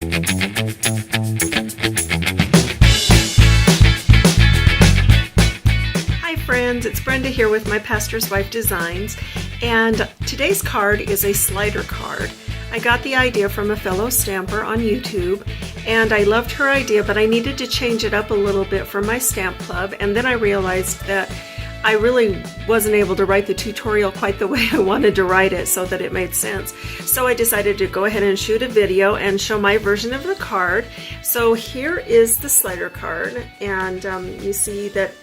Hi friends, it's Brenda here with My Pastor's Wife Designs, and today's card is a slider card. I got the idea from a fellow stamper on YouTube, and I loved her idea, but I needed to change it up a little bit for my stamp club, and then I realized that I really wasn't able to write the tutorial quite the way I wanted to write it so that it made sense. So I decided to go ahead and shoot a video and show my version of the card. So here is the slider card, and you see that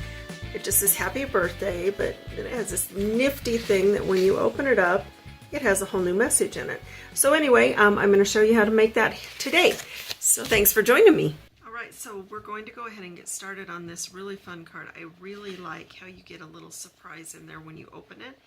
it just says happy birthday, but it has this nifty thing that when you open it up, it has a whole new message in it. So anyway, I'm going to show you how to make that today. So thanks for joining me. Alright, so we're going to go ahead and get started on this really fun card. I really like how you get a little surprise in there when you open it.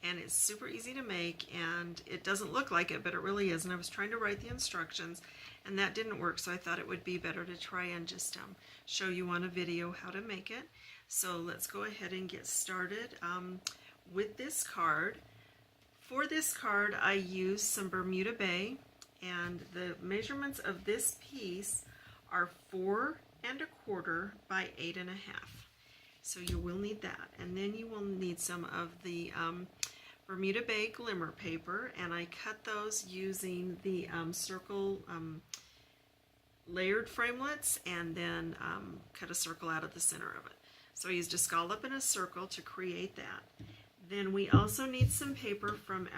And it's super easy to make, and it doesn't look like it, but it really is. And I was trying to write the instructions, and that didn't work, so I thought it would be better to try and just show you on a video how to make it. So let's go ahead and get started with this card. For this card, I used some Bermuda Bay, and the measurements of this piece are 4 1/4 by 8 1/2. So you will need that, and then you will need some of the Bermuda Bay glimmer paper, and I cut those using the circle layered framelits, and then cut a circle out of the center of it. So I used a scallop and a circle to create that. Then we also need some paper from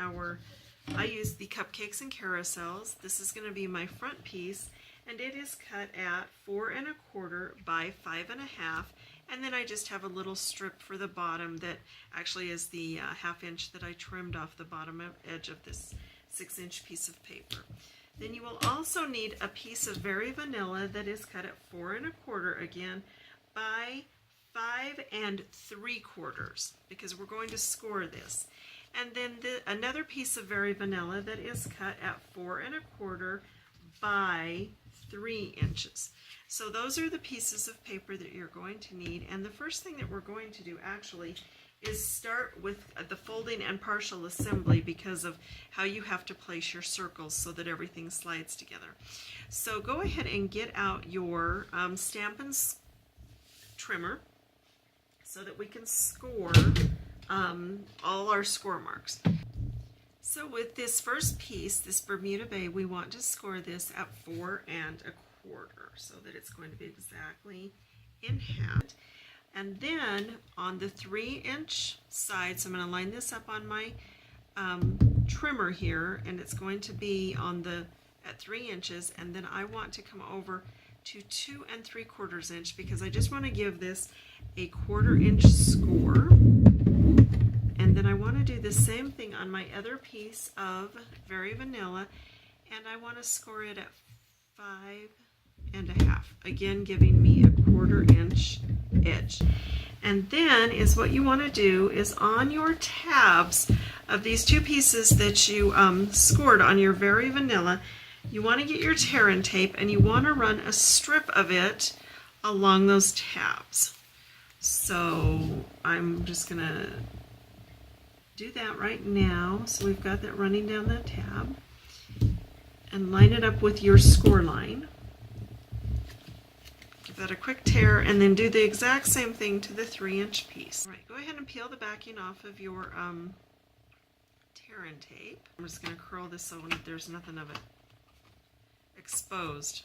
I used the Cupcakes and Carousels. This is going to be my front piece, and it is cut at 4 1/4 by 5 1/2, and then I just have a little strip for the bottom that actually is the 1/2 inch that I trimmed off the bottom edge of this 6-inch piece of paper. Then you will also need a piece of Very Vanilla that is cut at 4 1/4 again by 5 3/4, because we're going to score this. And then another piece of Very Vanilla that is cut at 4 1/4 by 3 inches. So those are the pieces of paper that you're going to need. And the first thing that we're going to do actually is start with the folding and partial assembly, because of how you have to place your circles so that everything slides together. So go ahead and get out your Stampin' trimmer so that we can score all our score marks. So with this first piece, this Bermuda Bay, we want to score this at 4 1/4 so that it's going to be exactly in half. And then on the 3-inch side, so I'm going to line this up on my trimmer here, and it's going to be at 3 inches, and then I want to come over to 2 3/4 inch, because I just want to give this a 1/4 inch score. And then I want to do the same thing on my other piece of Very Vanilla, and I want to score it at 5 1/2, again giving me a 1/4 inch edge. And then what you want to do is on your tabs of these two pieces that you scored on your Very Vanilla, you want to get your tear and tape, and you want to run a strip of it along those tabs. So I'm just going to do that right now. So we've got that running down the tab, and line it up with your score line. Give that a quick tear, and then do the exact same thing to the 3-inch piece. All right, go ahead and peel the backing off of your tear and tape. I'm just going to curl this so there's nothing of it exposed.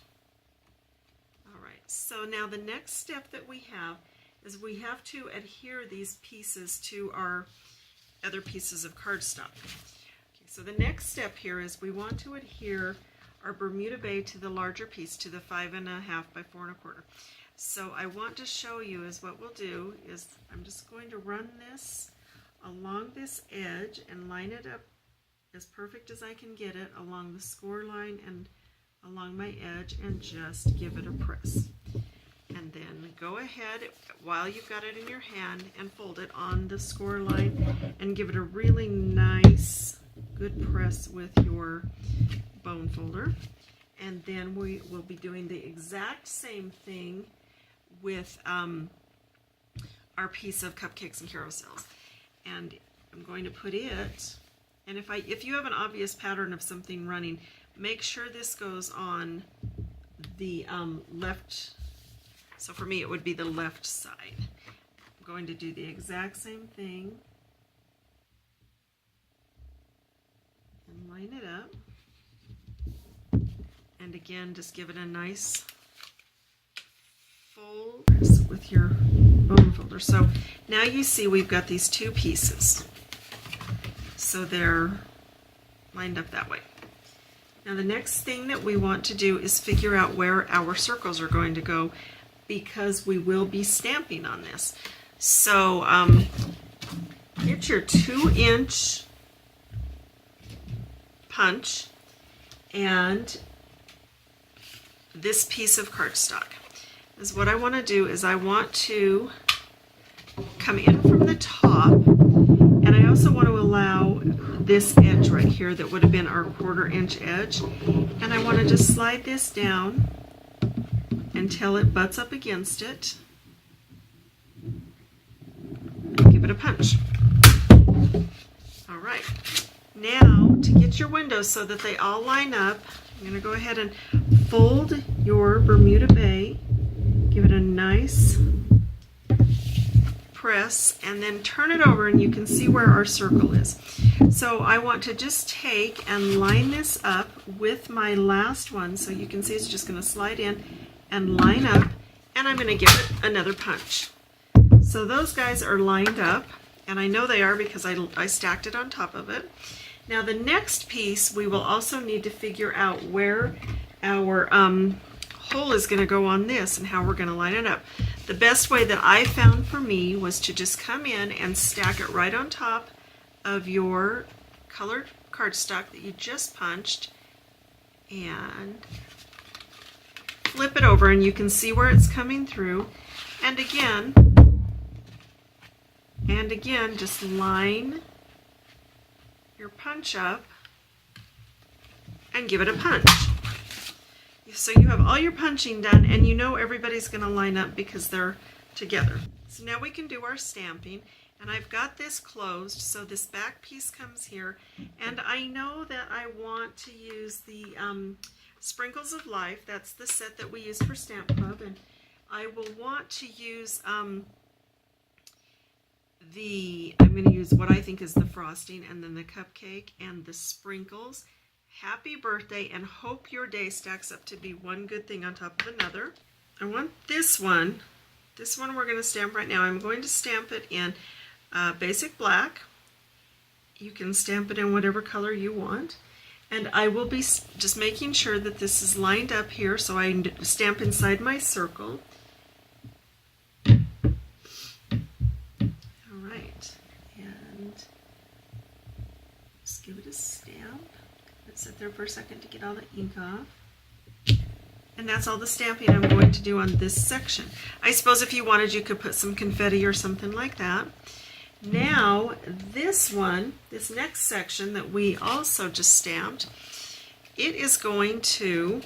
All right, so now the next step that we have is we have to adhere these pieces to our other pieces of cardstock. Okay, so the next step here is we want to adhere our Bermuda Bay to the larger piece, to the 5 1/2 by 4 1/4. So I want to show you what we'll do is I'm just going to run this along this edge and line it up as perfect as I can get it along the score line and along my edge, and just give it a press. And then go ahead while you've got it in your hand and fold it on the score line and give it a really nice good press with your bone folder. And then we will be doing the exact same thing with our piece of Cupcakes and Carousels. And I'm going to put it, and if you have an obvious pattern of something running, make sure this goes on the left, so for me it would be the left side. I'm going to do the exact same thing and line it up. And again, just give it a nice fold with your bone folder. So now you see we've got these two pieces. So they're lined up that way. Now the next thing that we want to do is figure out where our circles are going to go, because we will be stamping on this. So get your 2-inch punch and this piece of cardstock. Is what I want to do is I want to come in from the top, and I also want to allow this edge right here that would have been our 1/4 inch edge, and I want to just slide this down until it butts up against it and give it a punch. All right, now to get your windows so that they all line up, I'm going to go ahead and fold your Bermuda Bay, give it a nice press, and then turn it over, and you can see where our circle is. So I want to just take and line this up with my last one, so you can see it's just going to slide in and line up, and I'm going to give it another punch. So those guys are lined up, and I know they are because I stacked it on top of it. Now the next piece, we will also need to figure out where our hole is going to go on this and how we're going to line it up. The best way that I found for me was to just come in and stack it right on top of your colored cardstock that you just punched, and flip it over, and you can see where it's coming through. And again, just line your punch up and give it a punch. So you have all your punching done, and you know everybody's going to line up because they're together. So now we can do our stamping, and I've got this closed, so this back piece comes here, and I know that I want to use the Sprinkles of Life. That's the set that we use for Stamp Club, and I will want to use I'm going to use what I think is the frosting, and then the cupcake and the sprinkles. Happy birthday, and hope your day stacks up to be one good thing on top of another. I want this one we're going to stamp right now. I'm going to stamp it in basic black. You can stamp it in whatever color you want. And I will be just making sure that this is lined up here, so I stamp inside my circle. All right, and just give it a stamp. Let's sit there for a second to get all the ink off. And that's all the stamping I'm going to do on this section. I suppose if you wanted, you could put some confetti or something like that. Now, this next section that we also just stamped, it is going to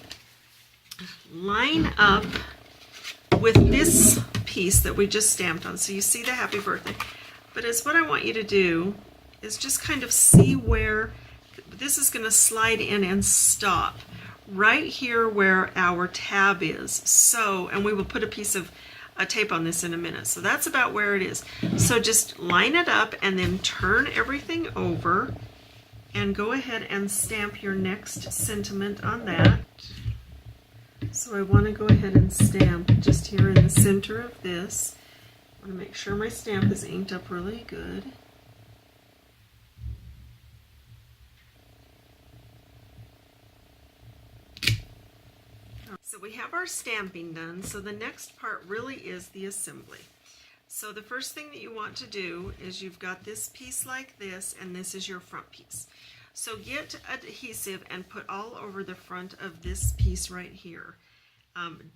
line up with this piece that we just stamped on. So you see the happy birthday. But it's what I want you to do is just kind of see where this is going to slide in and stop right here where our tab is. So, and we will put a piece of tape on this in a minute. So that's about where it is. So just line it up and then turn everything over and go ahead and stamp your next sentiment on that. So I want to go ahead and stamp just here in the center of this. I want to make sure my stamp is inked up really good. So we have our stamping done, so the next part really is the assembly. So the first thing that you want to do is you've got this piece like this, and this is your front piece. So get adhesive and put all over the front of this piece right here,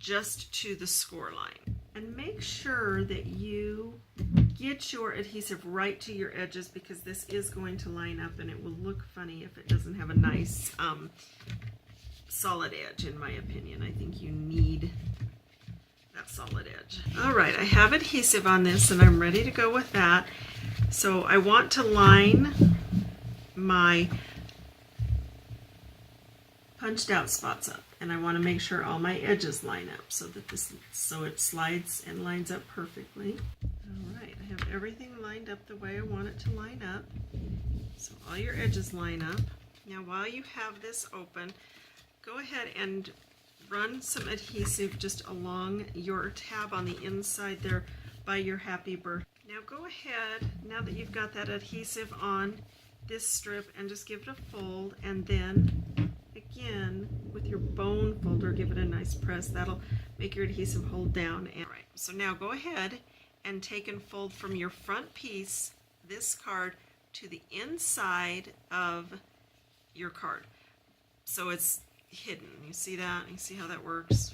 just to the score line. And make sure that you get your adhesive right to your edges, because this is going to line up and it will look funny if it doesn't have a nice solid edge. In my opinion, I think you need that solid edge. All right, I have adhesive on this and I'm ready to go with that. So I want to line my punched out spots up, and I want to make sure all my edges line up so that it slides and lines up perfectly. All right, I have everything lined up the way I want it to line up. So all your edges line up. Now while you have this open, go ahead and run some adhesive just along your tab on the inside there by your happy birthday. Now go ahead, now that you've got that adhesive on this strip, and just give it a fold, and then again with your bone folder give it a nice press. That'll make your adhesive hold down. All right, so now go ahead and take and fold from your front piece this card to the inside of your card, so it's hidden. You see that? You see how that works?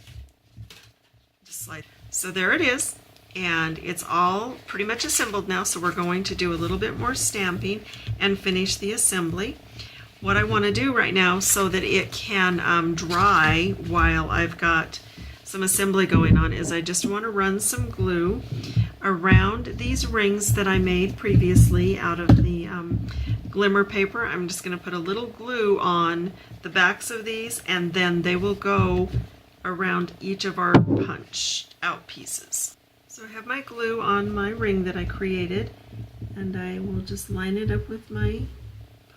Just slide. So there it is, and it's all pretty much assembled now, so we're going to do a little bit more stamping and finish the assembly. What I want to do right now so that it can dry while I've got some assembly going on is I just want to run some glue around these rings that I made previously out of the glimmer paper. I'm just going to put a little glue on the backs of these, and then they will go around each of our punched out pieces. So I have my glue on my ring that I created, and I will just line it up with my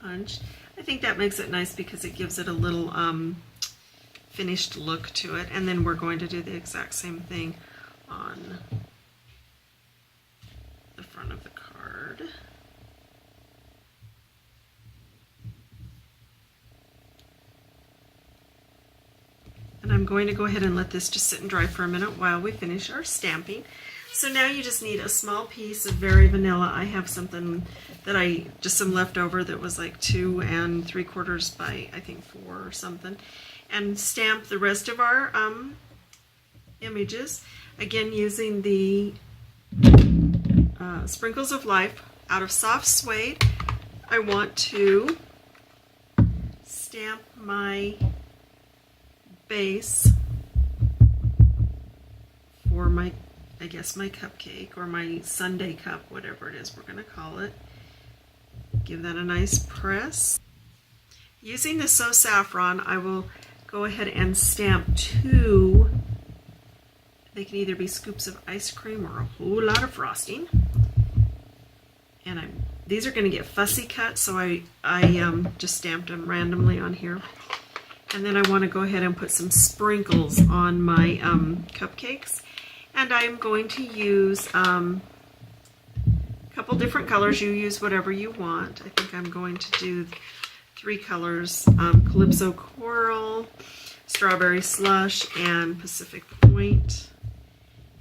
punch. I think that makes it nice because it gives it a little finished look to it. And then we're going to do the exact same thing on the front of the card. And I'm going to go ahead and let this just sit and dry for a minute while we finish our stamping. So now you just need a small piece of Very Vanilla. I have something that just some leftover that was like 2 3/4 by I think 4 or something. And stamp the rest of our images. Again, using the Sprinkles of Life out of soft suede. I want to stamp my base for my, I guess, my cupcake or my sundae cup, whatever it is we're going to call it. Give that a nice press. Using the So Saffron, I will go ahead and stamp 2. They can either be scoops of ice cream or a whole lot of frosting. And these are going to get fussy cut, so I just stamped them randomly on here. And then I want to go ahead and put some sprinkles on my cupcakes. And I'm going to use a couple different colors. You use whatever you want. I think I'm going to do 3 colors, Calypso Coral, Strawberry Slush, and Pacific Point.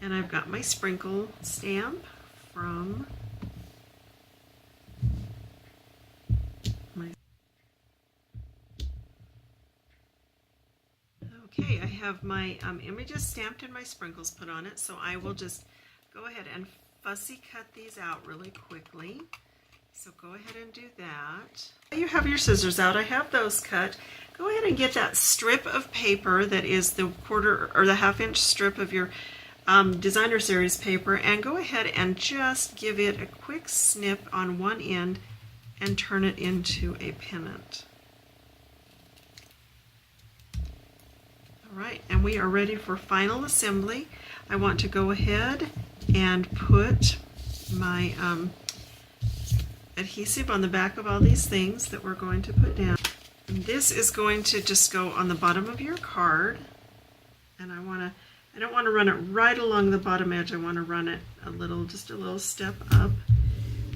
And I've got my sprinkle stamp from my... Okay, I have my images stamped and my sprinkles put on it, so I will just go ahead and fussy cut these out really quickly. So go ahead and do that. You have your scissors out. I have those cut. Go ahead and get that strip of paper that is the 1/4 or the 1/2 inch strip of your designer series paper, and go ahead and just give it a quick snip on one end and turn it into a pennant. All right, and we are ready for final assembly. I want to go ahead and put my adhesive on the back of all these things that we're going to put down. And this is going to just go on the bottom of your card, and I don't want to run it right along the bottom edge. I want to run it just a little step up.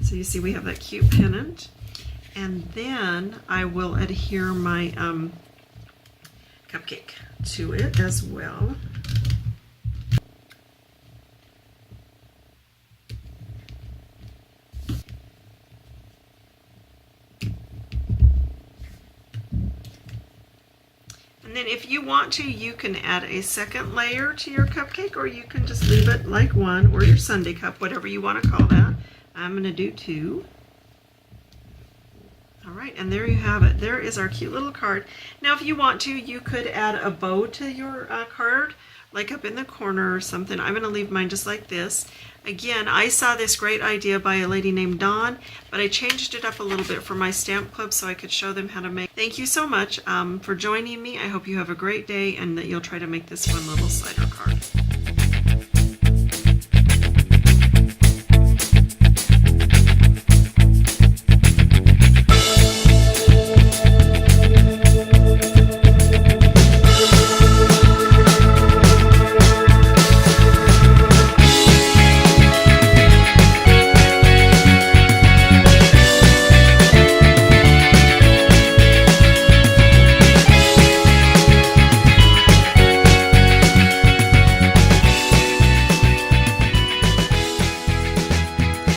So you see we have that cute pennant, and then I will adhere my cupcake to it as well. And then if you want to, you can add a second layer to your cupcake, or you can just leave it like one, or your sundae cup, whatever you want to call that. I'm going to do 2. All right, and there you have it. There is our cute little card. Now, if you want to, you could add a bow to your card, like up in the corner or something. I'm going to leave mine just like this. Again, I saw this great idea by a lady named Dawn, but I changed it up a little bit for my stamp club so I could show them how to make. Thank you so much for joining me. I hope you have a great day and that you'll try to make this fun little slider card.